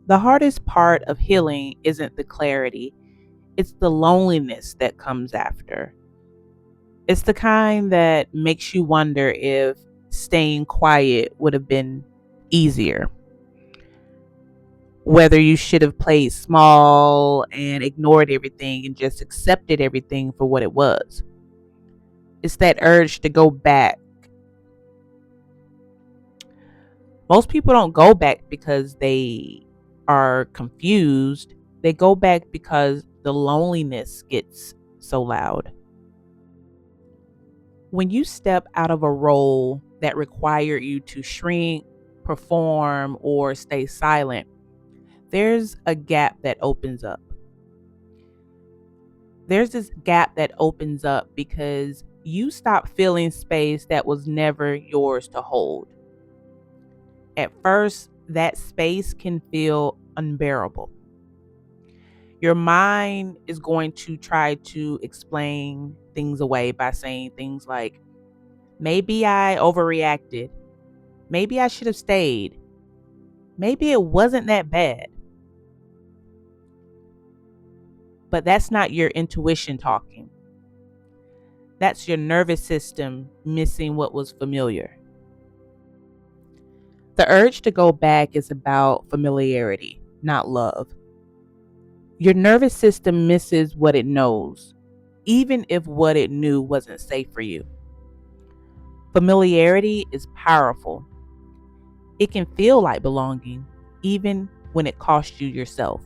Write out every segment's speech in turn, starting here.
The hardest part of healing isn't the clarity, it's the loneliness that comes after. It's the kind that makes you wonder if staying quiet would have been easier, whether you should have played small and ignored everything and just accepted everything for what it was. It's that urge to go back. Most people don't go back because they are confused. They go back because the loneliness gets so loud. When you step out of a role that required you to shrink, perform, or stay silent, there's a gap that opens up. There's this gap that opens up because you stop filling space that was never yours to hold. At first, that space can feel unbearable. Your mind is going to try to explain things away by saying things like, maybe I overreacted. Maybe I should have stayed. Maybe it wasn't that bad. But that's not your intuition talking. That's your nervous system missing what was familiar. The urge to go back is about familiarity, not love. Your nervous system misses what it knows, even if what it knew wasn't safe for you. Familiarity is powerful. It can feel like belonging, even when it costs you yourself.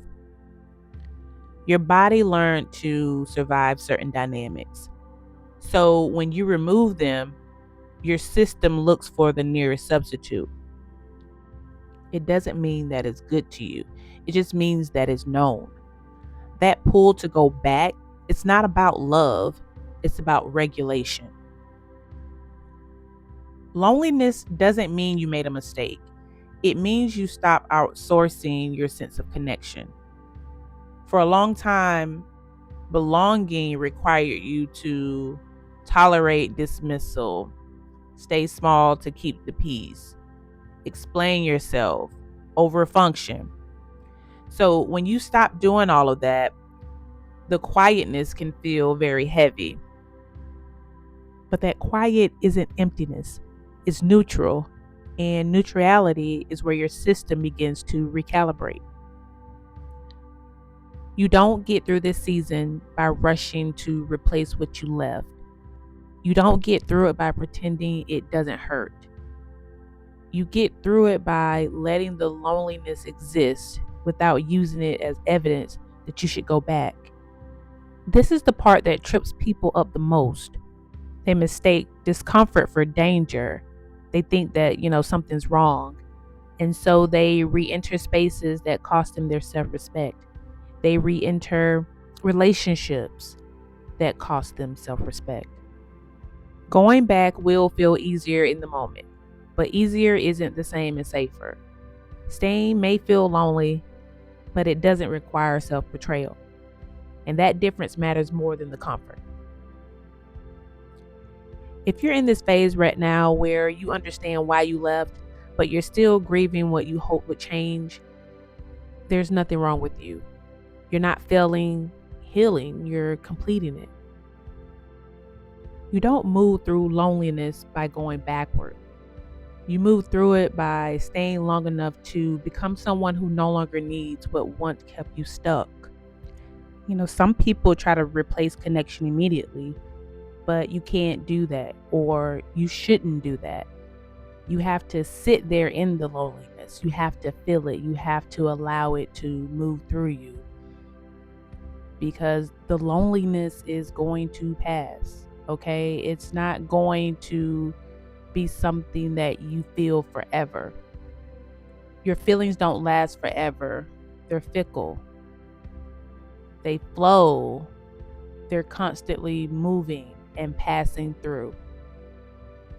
Your body learned to survive certain dynamics. So when you remove them, your system looks for the nearest substitute. It doesn't mean that it's good to you. It just means that it's known. That pull to go back, it's not about love, it's about regulation. Loneliness doesn't mean you made a mistake. It means you stop outsourcing your sense of connection. For a long time, belonging required you to tolerate dismissal, stay small to keep the peace, explain yourself, overfunction. So when you stop doing all of that, the quietness can feel very heavy. But that quiet isn't emptiness, it's neutral. And neutrality is where your system begins to recalibrate. You don't get through this season by rushing to replace what you left. You don't get through it by pretending it doesn't hurt. You get through it by letting the loneliness exist without using it as evidence that you should go back. This is the part that trips people up the most. They mistake discomfort for danger. They think that, something's wrong. And so they re-enter spaces that cost them their self-respect. They re-enter relationships that cost them self-respect. Going back will feel easier in the moment, but easier isn't the same as safer. Staying may feel lonely, but it doesn't require self-betrayal. And that difference matters more than the comfort. If you're in this phase right now where you understand why you left, but you're still grieving what you hope would change, there's nothing wrong with you. You're not failing healing, you're completing it. You don't move through loneliness by going backward. You move through it by staying long enough to become someone who no longer needs what once kept you stuck. Some people try to replace connection immediately, but you can't do that, or you shouldn't do that. You have to sit there in the loneliness. You have to feel it. You have to allow it to move through you, because the loneliness is going to pass, okay? It's not going to be something that you feel forever. Your feelings don't last forever. They're fickle. They flow. They're constantly moving and passing through.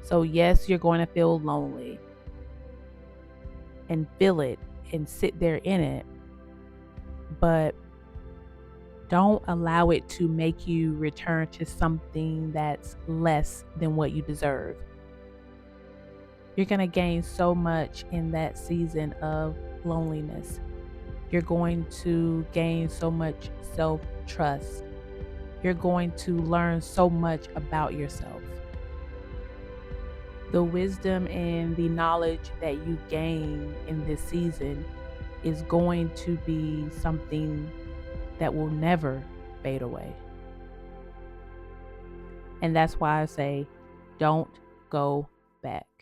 So yes, you're going to feel lonely and feel it and sit there in it, but don't allow it to make you return to something that's less than what you deserve. You're going to gain so much in that season of loneliness. You're going to gain so much self-trust. You're going to learn so much about yourself. The wisdom and the knowledge that you gain in this season is going to be something that will never fade away. And that's why I say, don't go back.